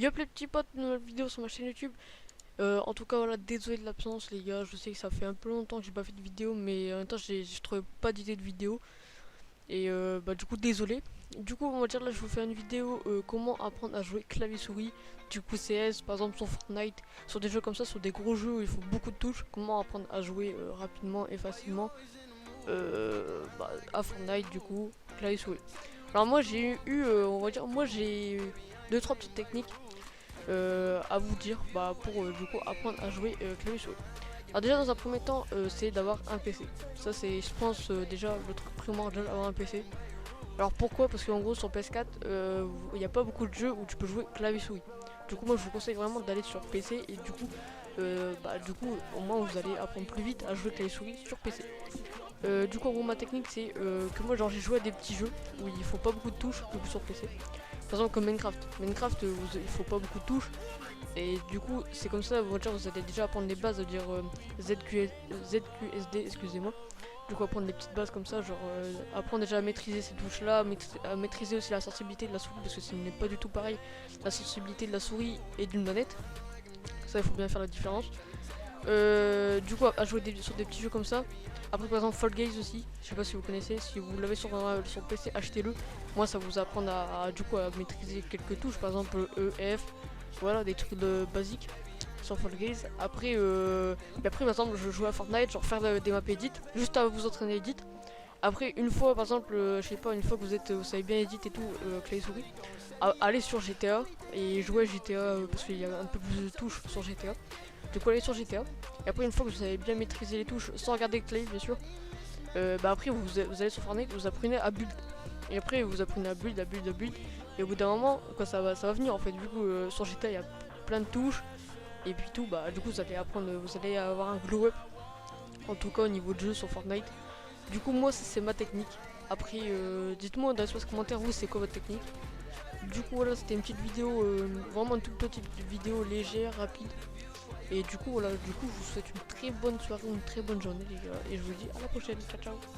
Yop les petits potes, nouvelle vidéo sur ma chaîne YouTube. En tout cas voilà, désolé de l'absence les gars, je sais que ça fait un peu longtemps que j'ai pas fait de vidéo, mais en même temps je trouvais pas d'idée de vidéo. Et bah du coup désolé. Du coup on va dire là je vous fais une vidéo comment apprendre à jouer clavier souris. Du coup CS par exemple sur Fortnite, sur des jeux comme ça, sur des gros jeux où il faut beaucoup de touches. Comment apprendre à jouer rapidement et facilement à Fortnite du coup, clavier souris. Alors moi j'ai eu, on va dire, moi j'ai deux trois petites techniques à vous dire pour du coup apprendre à jouer clavier souris. Alors déjà dans un premier temps c'est d'avoir un PC. Ça c'est je pense déjà le truc primordial, avoir un PC. Alors pourquoi? Parce qu'en gros sur PS4 il n'y a pas beaucoup de jeux où tu peux jouer clavier souris. Du coup moi je vous conseille vraiment d'aller sur PC et du coup au moins vous allez apprendre plus vite à jouer clavier souris sur PC. Du coup en gros ma technique c'est que moi genre j'ai joué à des petits jeux où il faut pas beaucoup de touches du coup sur PC. Par exemple comme Minecraft. Minecraft il faut pas beaucoup de touches. Et du coup, c'est comme ça, vous allez déjà apprendre les bases, c'est-à-dire ZQSD, excusez-moi. Du coup, apprendre les petites bases comme ça, genre apprendre déjà à maîtriser ces touches-là, à maîtriser aussi la sensibilité de la souris, parce que ce n'est pas du tout pareil, la sensibilité de la souris et d'une manette. Ça, il faut bien faire la différence. Du coup, à jouer sur des petits jeux comme ça. Après, par exemple, Fall Guys aussi, je sais pas si vous connaissez, si vous l'avez sur PC, achetez-le. Moi, ça vous apprend du coup, à maîtriser quelques touches, par exemple E, F, voilà, des trucs basiques sur Fall Guys. Après, par exemple, je joue à Fortnite, genre faire des maps edit, juste à vous entraîner edit. Après, une fois, par exemple, je sais pas, une fois que vous savez bien edit et tout, clavier souris, allez sur GTA et jouez à GTA parce qu'il y a un peu plus de touches sur GTA. Du coup, allez sur GTA. Et après, une fois que vous avez bien maîtrisé les touches, sans regarder le clavier, bien sûr, après, vous allez sur Fortnite, vous apprenez à build. Et après, vous apprenez à build, à build, à build. Et au bout d'un moment, quoi, ça va venir en fait. Du coup, sur GTA, il y a plein de touches. Et puis tout, du coup, vous allez avoir un glow up. En tout cas, au niveau de jeu sur Fortnite. Du coup, moi, c'est ma technique. Après, dites-moi dans l'espace commentaire, vous, c'est quoi votre technique? Du coup, voilà, c'était une petite vidéo, vraiment une toute petite vidéo légère, rapide. Et du coup, voilà, je vous souhaite une très bonne soirée, une très bonne journée, les gars. Et je vous dis à la prochaine. Ciao, ciao.